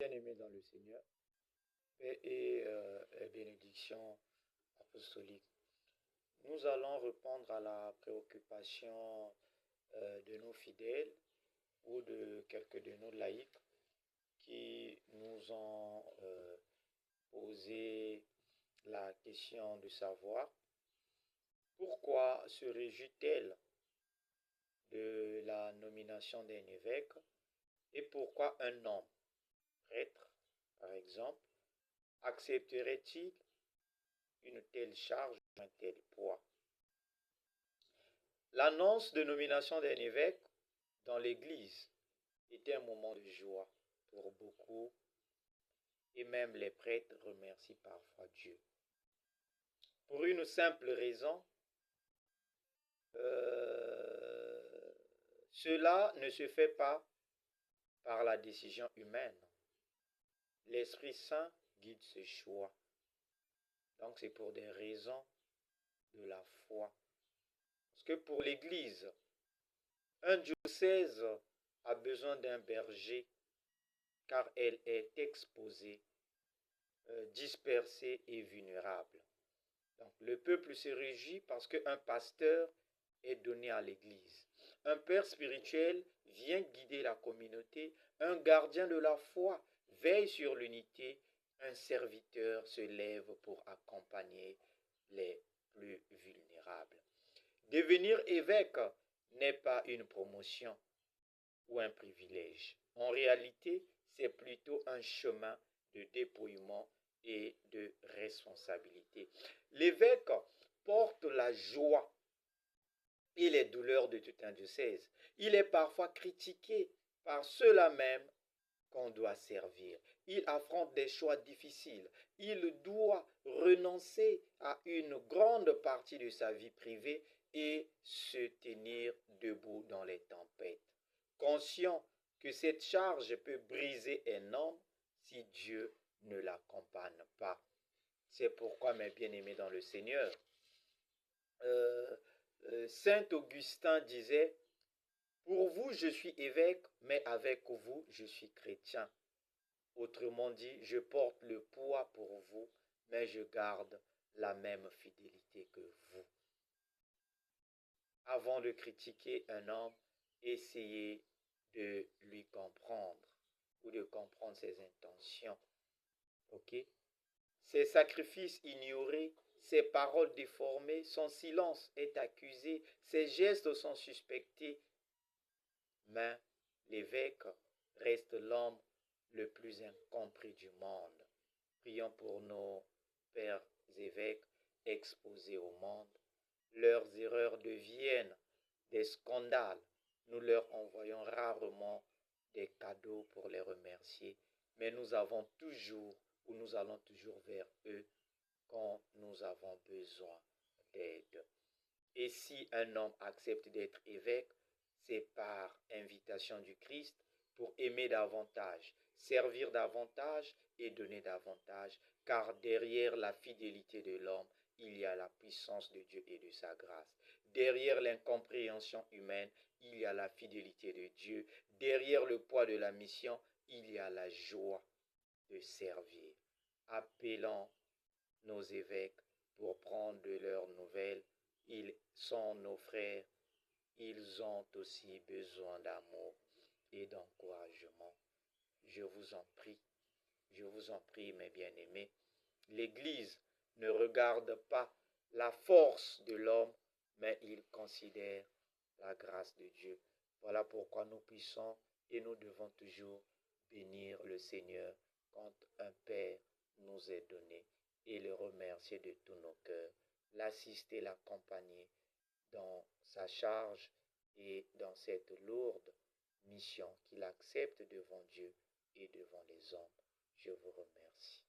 Bien-aimés dans le Seigneur, paix et bénédiction apostolique. Nous allons répondre à la préoccupation de nos fidèles ou de quelques de nos laïcs qui nous ont posé la question de savoir pourquoi se réjouit-elle de la nomination d'un évêque et pourquoi un homme, prêtre par exemple, accepterait-il une telle charge, un tel poids? L'annonce de nomination d'un évêque dans l'Église était un moment de joie pour beaucoup et même les prêtres remercient parfois Dieu. Pour une simple raison, cela ne se fait pas par la décision humaine. L'Esprit Saint guide ce choix. Donc c'est pour des raisons de la foi. Parce que pour l'Église, un diocèse a besoin d'un berger car elle est exposée, dispersée et vulnérable. Donc le peuple se réjouit parce qu'un pasteur est donné à l'Église. Un père spirituel vient guider la communauté. Un gardien de la foi veille sur l'unité. Un serviteur se lève pour accompagner les plus vulnérables. Devenir évêque n'est pas une promotion ou un privilège. En réalité, c'est plutôt un chemin de dépouillement et de responsabilité. L'évêque porte la joie et les douleurs de tout un diocèse. Il est parfois critiqué par ceux-là même qu'on doit servir. Il affronte des choix difficiles. Il doit renoncer à une grande partie de sa vie privée et se tenir debout dans les tempêtes. Conscient que cette charge peut briser un homme si Dieu ne l'accompagne pas. C'est pourquoi, mes bien-aimés dans le Seigneur, Saint Augustin disait, « Pour vous, je suis évêque, mais avec vous, je suis chrétien. » Autrement dit, je porte le poids pour vous, mais je garde la même fidélité que vous. Avant de critiquer un homme, essayez de lui comprendre ou de comprendre ses intentions. Ok? Ses sacrifices ignorés, ses paroles déformées, son silence est accusé, ses gestes sont suspectés. Mais l'évêque reste l'homme le plus incompris du monde. Prions pour nos pères évêques exposés au monde. Leurs erreurs deviennent des scandales. Nous leur envoyons rarement des cadeaux pour les remercier, mais nous allons toujours vers eux quand nous avons besoin d'aide. Et si un homme accepte d'être évêque, c'est par invitation du Christ pour aimer davantage, servir davantage et donner davantage, car derrière la fidélité de l'homme, il y a la puissance de Dieu et de sa grâce. Derrière l'incompréhension humaine, il y a la fidélité de Dieu. Derrière le poids de la mission, il y a la joie de servir. Appelons nos évêques pour prendre de leurs nouvelles. Ils sont nos frères. Ils ont aussi besoin d'amour et d'encouragement. Je vous en prie, mes bien-aimés. L'Église ne regarde pas la force de l'homme, mais il considère la grâce de Dieu. Voilà pourquoi nous puissons et nous devons toujours bénir le Seigneur quand un Père nous est donné et le remercier de tous nos cœurs, l'assister, l'accompagner dans sa charge et dans cette lourde mission qu'il accepte devant Dieu et devant les hommes. Je vous remercie.